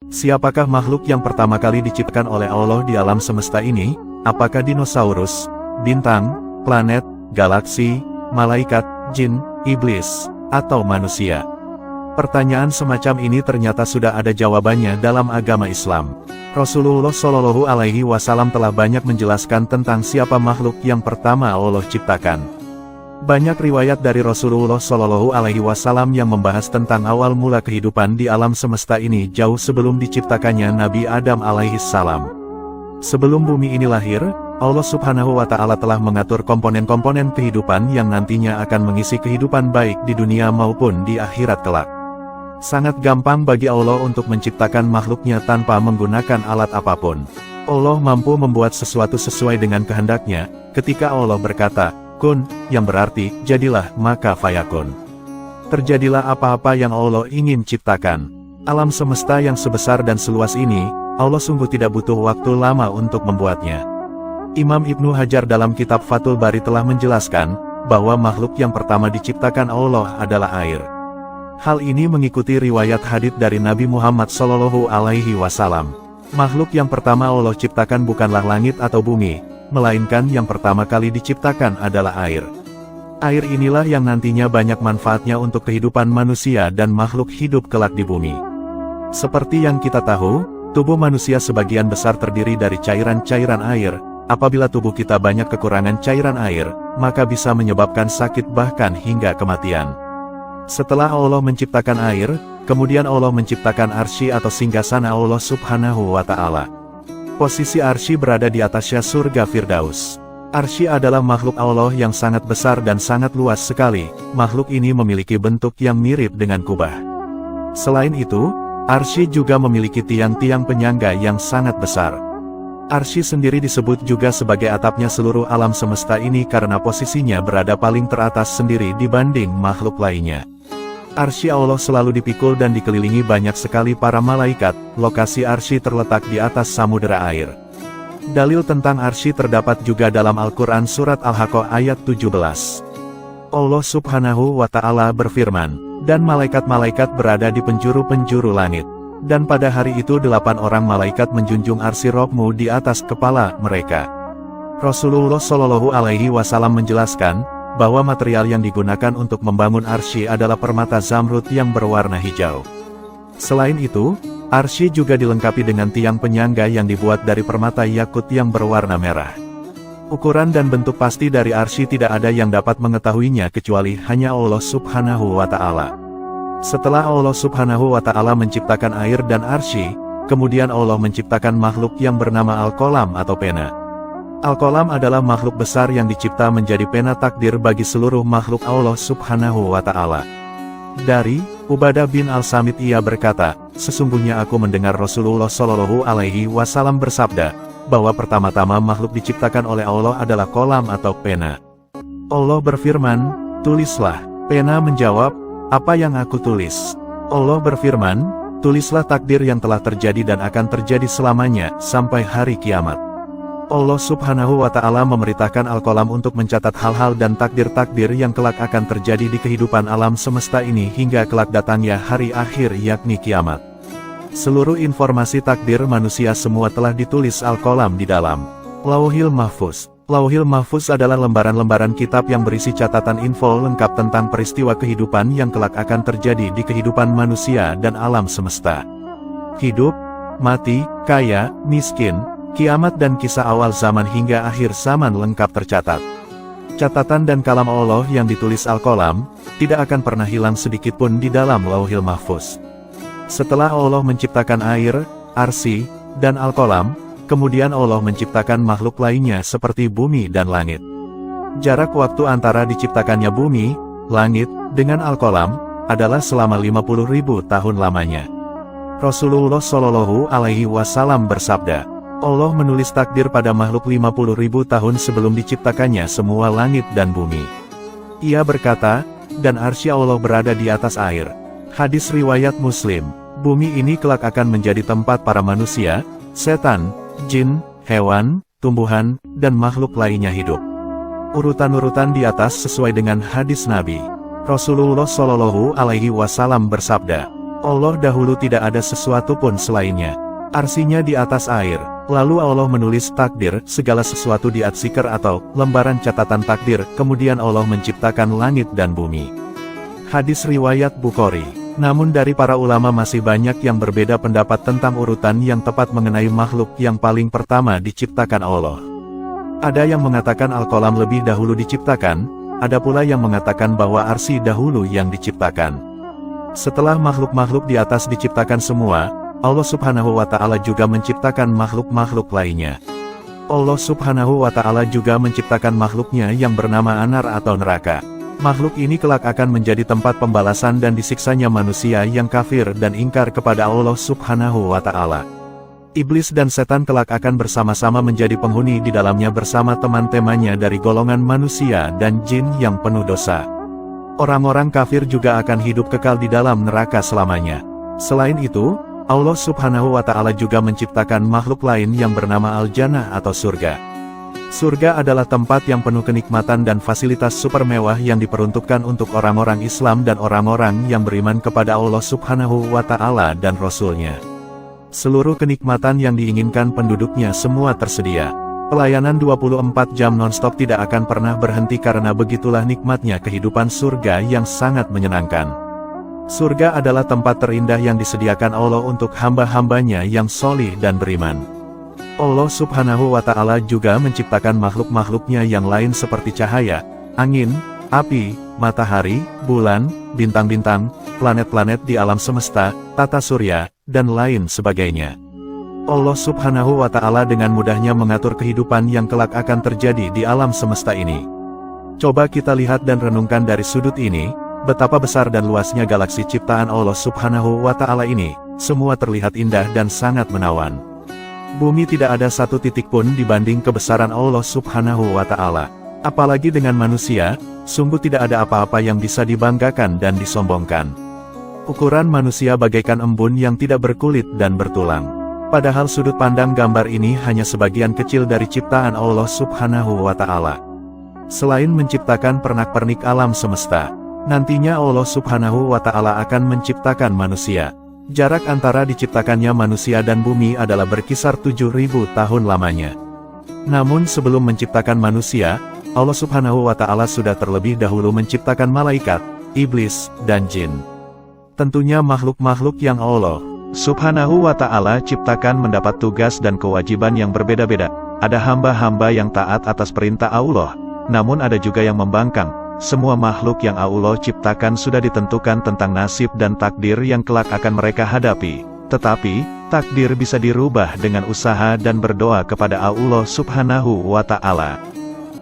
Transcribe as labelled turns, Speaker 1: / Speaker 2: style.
Speaker 1: Siapakah makhluk yang pertama kali diciptakan oleh Allah di alam semesta ini? Apakah dinosaurus, bintang, planet, galaksi, malaikat, jin, iblis, atau manusia? Pertanyaan semacam ini ternyata sudah ada jawabannya dalam agama Islam. Rasulullah Shallallahu Alaihi Wasallam telah banyak menjelaskan tentang siapa makhluk yang pertama Allah ciptakan. Banyak riwayat dari Rasulullah Shallallahu Alaihi Wasallam yang membahas tentang awal mula kehidupan di alam semesta ini jauh sebelum diciptakannya Nabi Adam alaihi salam. Sebelum bumi ini lahir, Allah Subhanahu wa Ta'ala telah mengatur komponen-komponen kehidupan yang nantinya akan mengisi kehidupan baik di dunia maupun di akhirat kelak. Sangat gampang bagi Allah untuk menciptakan makhluknya tanpa menggunakan alat apapun. Allah mampu membuat sesuatu sesuai dengan kehendaknya, ketika Allah berkata, kun, yang berarti, jadilah, maka fayakun. Terjadilah apa-apa yang Allah ingin ciptakan. Alam semesta yang sebesar dan seluas ini, Allah sungguh tidak butuh waktu lama untuk membuatnya. Imam Ibnu Hajar dalam kitab Fathul Bari telah menjelaskan, bahwa makhluk yang pertama diciptakan Allah adalah air. Hal ini mengikuti riwayat hadits dari Nabi Muhammad Shallallahu Alaihi Wasallam. Makhluk yang pertama Allah ciptakan bukanlah langit atau bumi, melainkan yang pertama kali diciptakan adalah air. Air inilah yang nantinya banyak manfaatnya untuk kehidupan manusia dan makhluk hidup kelak di bumi. Seperti yang kita tahu, tubuh manusia sebagian besar terdiri dari cairan-cairan air. Apabila tubuh kita banyak kekurangan cairan air, maka bisa menyebabkan sakit bahkan hingga kematian. Setelah Allah menciptakan air, kemudian Allah menciptakan arsy atau singgasana Allah Subhanahu wa Ta'ala. Posisi arsy berada di atasnya surga Firdaus. Arsy adalah makhluk Allah yang sangat besar dan sangat luas sekali. Makhluk ini memiliki bentuk yang mirip dengan kubah. Selain itu, arsy juga memiliki tiang-tiang penyangga yang sangat besar. Arsy sendiri disebut juga sebagai atapnya seluruh alam semesta ini karena posisinya berada paling teratas sendiri dibanding makhluk lainnya. Arsy Allah selalu dipikul dan dikelilingi banyak sekali para malaikat. Lokasi arsy terletak di atas samudera air. Dalil tentang arsy terdapat juga dalam Al-Quran Surat Al-Haqqah ayat 17. Allah Subhanahu wa Ta'ala berfirman, dan malaikat-malaikat berada di penjuru-penjuru langit. Dan pada hari itu 8 orang malaikat menjunjung arsy Rabb-mu di atas kepala mereka. Rasulullah Shallallahu Alaihi Wasallam menjelaskan, bahwa material yang digunakan untuk membangun arsy adalah permata zamrud yang berwarna hijau. Selain itu, arsy juga dilengkapi dengan tiang penyangga yang dibuat dari permata yakut yang berwarna merah. Ukuran dan bentuk pasti dari arsy tidak ada yang dapat mengetahuinya kecuali hanya Allah Subhanahu wa Ta'ala. Setelah Allah Subhanahu wa Ta'ala menciptakan air dan arsy, kemudian Allah menciptakan makhluk yang bernama Al-Qalam atau pena. Al-Qalam adalah makhluk besar yang dicipta menjadi pena takdir bagi seluruh makhluk Allah Subhanahu wa Ta'ala. Dari Ubadah bin Al-Samit ia berkata, sesungguhnya aku mendengar Rasulullah Shallallahu Alaihi Wasallam bersabda, bahwa pertama-tama makhluk diciptakan oleh Allah adalah qalam atau pena. Allah berfirman, tulislah. Pena menjawab, apa yang aku tulis? Allah berfirman, tulislah takdir yang telah terjadi dan akan terjadi selamanya, sampai hari kiamat. Allah Subhanahu wa Ta'ala memerintahkan Al-Qalam untuk mencatat hal-hal dan takdir-takdir yang kelak akan terjadi di kehidupan alam semesta ini hingga kelak datangnya hari akhir yakni kiamat. Seluruh informasi takdir manusia semua telah ditulis Al-Qalam di dalam Lauhil Mahfuz. Lauhil Mahfuz adalah lembaran-lembaran kitab yang berisi catatan info lengkap tentang peristiwa kehidupan yang kelak akan terjadi di kehidupan manusia dan alam semesta. Hidup, mati, kaya, miskin, kiamat dan kisah awal zaman hingga akhir zaman lengkap tercatat. Catatan dan kalam Allah yang ditulis Al-Qalam, tidak akan pernah hilang sedikitpun di dalam Lauhil Mahfuz. Setelah Allah menciptakan air, arsy, dan Al-Qalam, kemudian Allah menciptakan makhluk lainnya seperti bumi dan langit. Jarak waktu antara diciptakannya bumi, langit, dengan Al-Qalam, adalah selama 50.000 tahun lamanya. Rasulullah Shallallahu Alaihi Wasallam bersabda, Allah menulis takdir pada makhluk 50.000 tahun sebelum diciptakannya semua langit dan bumi. Ia berkata, dan arsy Allah berada di atas air. Hadis riwayat Muslim. Bumi ini kelak akan menjadi tempat para manusia, setan, jin, hewan, tumbuhan, dan makhluk lainnya hidup. Urutan-urutan di atas sesuai dengan hadis Nabi. Rasulullah Shallallahu Alaihi Wasallam bersabda, Allah dahulu tidak ada sesuatu pun selainnya. Arsinya di atas air. Lalu Allah menulis takdir, segala sesuatu di At-Sikr atau lembaran catatan takdir, kemudian Allah menciptakan langit dan bumi. Hadis riwayat Bukhari. Namun dari para ulama masih banyak yang berbeda pendapat tentang urutan yang tepat mengenai makhluk yang paling pertama diciptakan Allah. Ada yang mengatakan Al-Qalam lebih dahulu diciptakan, ada pula yang mengatakan bahwa Arsy dahulu yang diciptakan. Setelah makhluk-makhluk di atas diciptakan semua, Allah Subhanahu wa Ta'ala juga menciptakan makhluk-makhluk lainnya. Allah Subhanahu wa Ta'ala juga menciptakan makhluknya yang bernama Anar atau neraka. Makhluk ini kelak akan menjadi tempat pembalasan dan disiksanya manusia yang kafir dan ingkar kepada Allah Subhanahu wa Ta'ala. Iblis dan setan kelak akan bersama-sama menjadi penghuni di dalamnya bersama teman-temannya dari golongan manusia dan jin yang penuh dosa. Orang-orang kafir juga akan hidup kekal di dalam neraka selamanya. Selain itu, Allah Subhanahu wa Ta'ala juga menciptakan makhluk lain yang bernama Al-Jannah atau surga. Surga adalah tempat yang penuh kenikmatan dan fasilitas super mewah yang diperuntukkan untuk orang-orang Islam dan orang-orang yang beriman kepada Allah Subhanahu wa Ta'ala dan Rasul-Nya. Seluruh kenikmatan yang diinginkan penduduknya semua tersedia. Pelayanan 24 jam non-stop tidak akan pernah berhenti karena begitulah nikmatnya kehidupan surga yang sangat menyenangkan. Surga adalah tempat terindah yang disediakan Allah untuk hamba-hambanya yang solih dan beriman. Allah Subhanahu wa Ta'ala juga menciptakan makhluk-makhluknya yang lain seperti cahaya, angin, api, matahari, bulan, bintang-bintang, planet-planet di alam semesta, tata surya, dan lain sebagainya. Allah Subhanahu wa Ta'ala dengan mudahnya mengatur kehidupan yang kelak akan terjadi di alam semesta ini. Coba kita lihat dan renungkan dari sudut ini, betapa besar dan luasnya galaksi ciptaan Allah Subhanahu wa Ta'ala ini, semua terlihat indah dan sangat menawan. Bumi tidak ada satu titik pun dibanding kebesaran Allah Subhanahu wa Ta'ala. Apalagi dengan manusia, sungguh tidak ada apa-apa yang bisa dibanggakan dan disombongkan. Ukuran manusia bagaikan embun yang tidak berkulit dan bertulang. Padahal sudut pandang gambar ini hanya sebagian kecil dari ciptaan Allah Subhanahu wa Ta'ala. Selain menciptakan pernak-pernik alam semesta, nantinya Allah Subhanahu wa Ta'ala akan menciptakan manusia. Jarak antara diciptakannya manusia dan bumi adalah berkisar 7.000 tahun lamanya. Namun sebelum menciptakan manusia, Allah Subhanahu wa Ta'ala sudah terlebih dahulu menciptakan malaikat, iblis, dan jin. Tentunya makhluk-makhluk yang Allah Subhanahu wa Ta'ala ciptakan mendapat tugas dan kewajiban yang berbeda-beda. Ada hamba-hamba yang taat atas perintah Allah, namun ada juga yang membangkang. Semua makhluk yang Allah ciptakan sudah ditentukan tentang nasib dan takdir yang kelak akan mereka hadapi. Tetapi, takdir bisa dirubah dengan usaha dan berdoa kepada Allah Subhanahu wa Ta'ala.